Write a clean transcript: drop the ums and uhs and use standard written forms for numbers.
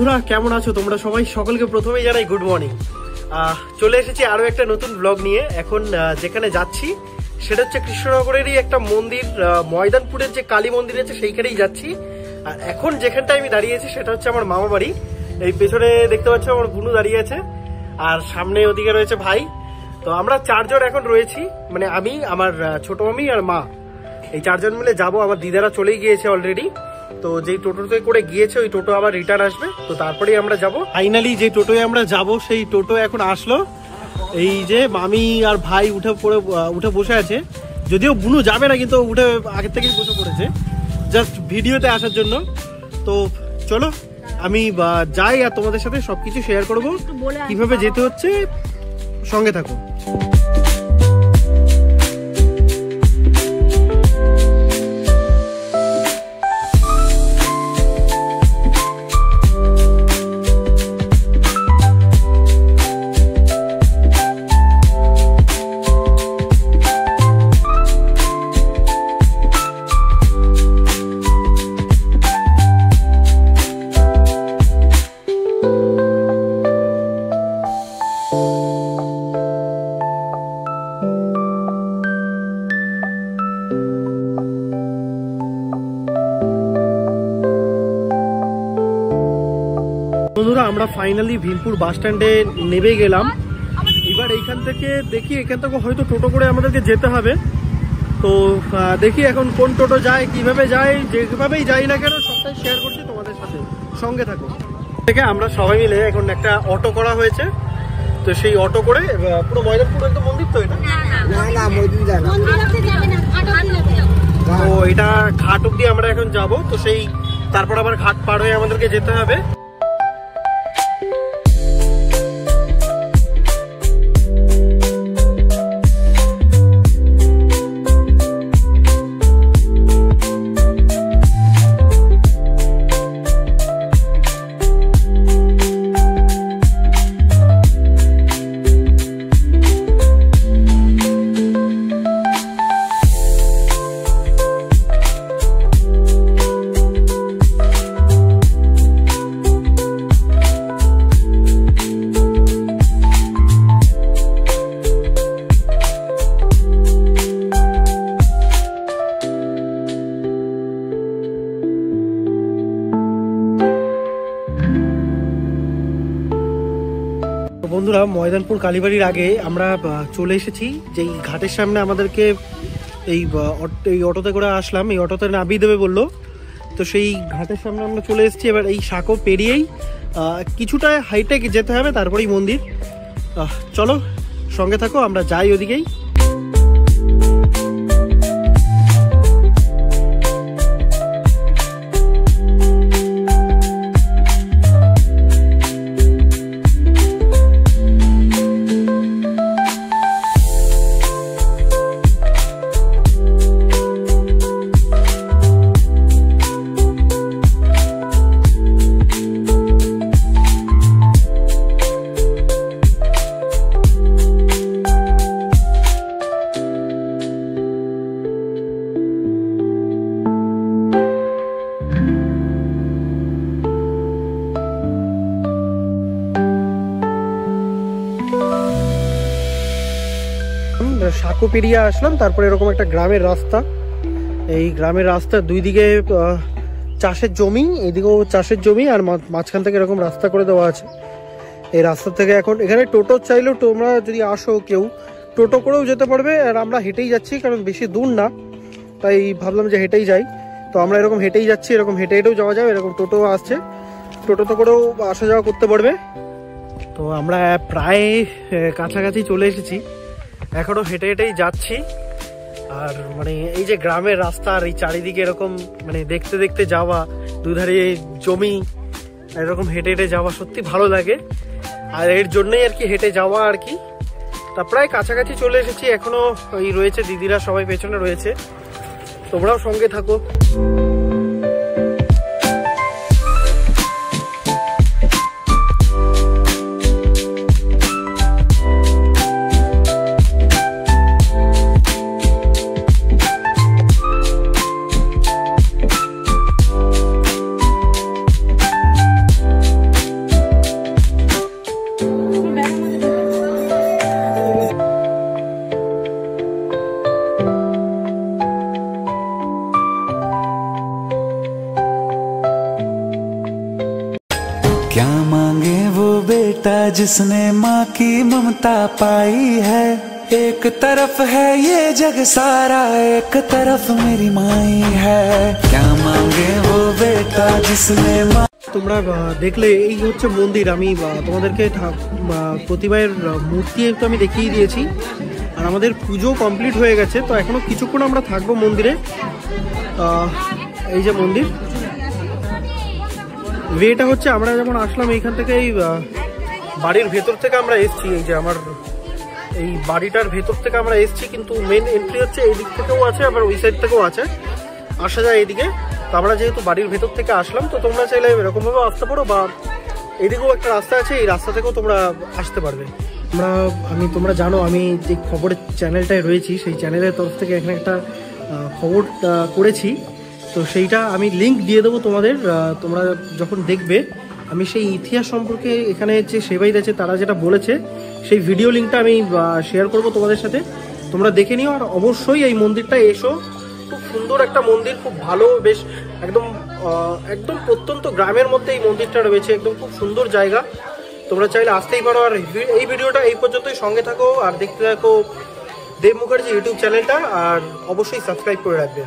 বন্ধুরা কেমন আছো তোমরা সবাই? সকলকে প্রথমেই জানাই গুড মর্নিং। চলে এসেছি আরো একটা নতুন ব্লগ নিয়ে। এখন যেখানে যাচ্ছি সেটা হচ্ছে কৃষ্ণনগরেরই একটা মন্দির, ময়দানপুরের যে কালী মন্দির আছে সেইখানেই যাচ্ছি। আর এখন যেখানটায় আমি দাঁড়িয়েছি সেটা হচ্ছে আমার মামা বাড়ি। এই পেছনে দেখতে পাচ্ছ আমার বুনু দাঁড়িয়ে আছে, আর সামনে ওদিকে রয়েছে ভাই। তো আমরা চারজন এখন রয়েছি, মানে আমি, আমার ছোট মামি আর মা, এই চারজন মিলে যাব। আমার দিদারা চলেই গিয়েছে অলরেডি। তো যেই টোটোতে করে গিয়েছে ওই টোটো আবার রিটার্ন আসবে, তো তারপরেই আমরা যাব। ফাইনালি যে টোটোয় আমরা যাব সেই টোটো এখন আসলো। এই যে মামি আর ভাই উঠে বসে আছে, যদিও বুনু যাবে না কিন্তু উঠে আগের থেকেই বসে পড়েছে জাস্ট ভিডিওতে আসার জন্য। তো চলো আমি যাই আর তোমাদের সাথে সবকিছু শেয়ার করব, কিভাবে যেতে হচ্ছে, সঙ্গে থাকো। বন্ধুরা আমরা ফাইনালি ভীমপুর বাস স্ট্যান্ডে নেমে গেলাম। এবার এইখান থেকে দেখি, এখান থেকে হয়তো টোটো করে আমাদেরকে যেতে হবে। তো দেখি এখন কোন টোটো যায়, কিভাবে যায়, যেভাবেই যাই না কেন সবটাই শেয়ার করছি তোমাদের সাথে, সঙ্গে থাকো। থেকে আমরা সবাই মিলে এখন একটা অটো করা হয়েছে। তো সেই অটো করে পুরো ময়দানপুর একদম মন্দির, তো এটা তো এটা ঘাট অব্দি আমরা এখন যাব। তো সেই তারপর আবার ঘাট পার হয়ে আমাদেরকে যেতে হবে। বন্ধুরা ময়দানপুর কালীবাড়ির আগে আমরা চলে এসেছি, যেই ঘাটের সামনে আমাদেরকে এই অটোতে করে আসলাম। এই অটোতে নামিয়ে দেবে বললো, তো সেই ঘাটের সামনে আমরা চলে এসেছি। এবার এই সাঁকো পেরিয়েই কিছুটা হাইটে যেতে হবে, তারপরেই মন্দির। চলো সঙ্গে থাকো, আমরা যাই ওদিকেই। সাঁকো পেরিয়ে আসলাম, তারপরে এরকম একটা গ্রামের রাস্তা। এই গ্রামের রাস্তার দুই দিকে চাষের জমি, এইদিকেও চাষের জমি, আর মাঝখান থেকে এরকম রাস্তা করে দেওয়া আছে। এই রাস্তা থেকে এখন এখানে টোটো চাইলেও তোমরা যদি আসো কেউ টোটো করেও যেতে পারবে, আর আমরা হেঁটেই যাচ্ছি কারণ বেশি দূর না, তাই ভাবলাম যে হেঁটেই যাই। তো আমরা এরকম হেঁটেই যাচ্ছি, এরকম হেঁটে হেঁটেও যাওয়া যাবে, এরকম টোটো আসছে, টোটোতে করেও আসা যাওয়া করতে পারবে। তো আমরা প্রায় কাছাকাছি চলে এসেছি, এখনো হেঁটে হেঁটেই যাচ্ছি। আর মানে এই যে গ্রামের রাস্তা, আর এই চারিদিকে এরকম মানে দেখতে দেখতে যাওয়া, দুধারে জমি, এরকম হেঁটে হেঁটে যাওয়া সত্যি ভালো লাগে। আর এর জন্যই আর কি হেঁটে যাওয়া আর কি। তা প্রায় কাছাকাছি চলে এসেছি, এখনো ওই রয়েছে দিদিরা সবাই পেছনে রয়েছে, তোমরাও সঙ্গে থাকো। बेटा जिसने माँ की ममता पाई है, एक तरफ है ये जग सारा, एक तरफ मेरी माई है, क्या मांगे वो बेटा जिसने माँ। তোমরা দেখলে এই হচ্ছে মন্দির। আমি তোমাদেরকে প্রতিমার মূর্তি একটু আমি দেখিয়ে দিয়েছি, আর আমাদের পুজো কমপ্লিট হয়ে গেছে। তো এখনো কিছুক্ষণ আমরা থাকবো মন্দিরে। এই যে মন্দির, ওয়েটা হচ্ছে আমরা যেমন আসলাম এইখান থেকে, এই বাড়ির ভেতর থেকে আমরা এসছি। এই যে আমার এই বাড়িটার ভেতর থেকে আমরা এসছি, কিন্তু মেন এন্ট্রি হচ্ছে এই দিক থেকেও আছে, আবার ওই সাইড থেকেও আছে, আসা যায় এদিকে। তো আমরা যেহেতু বাড়ির ভেতর থেকে আসলাম, তো তোমরা চাইলে এরকমভাবে আসতে পারো, বা এদিকেও একটা রাস্তা আছে, এই রাস্তা থেকেও তোমরা আসতে পারবে। তোমরা জানো আমি যে খবরের চ্যানেলটায় রয়েছি, সেই চ্যানেলের তরফ থেকে এখানে একটা খবর করেছি। তো সেইটা আমি লিঙ্ক দিয়ে দেবো তোমাদের। তোমরা যখন দেখবে, আমি সেই ইতিহাস সম্পর্কে এখানে যে সেবাইত আছে তারা যেটা বলেছে, সেই ভিডিও লিঙ্কটা আমি শেয়ার করব তোমাদের সাথে। তোমরা দেখে নিও, আর অবশ্যই এই মন্দিরটা এসো। খুব সুন্দর একটা মন্দির, খুব ভালো, বেশ একদম একদম প্রত্যন্ত গ্রামের মধ্যে এই মন্দিরটা রয়েছে, একদম খুব সুন্দর জায়গা। তোমরা চাইলে আসতেই পারো। আর এই ভিডিওটা এই পর্যন্তই, সঙ্গে থাকো আর দেখতে থাকো দেব মুখার্জি ইউটিউব চ্যানেলটা, আর অবশ্যই সাবস্ক্রাইব করে রাখবে।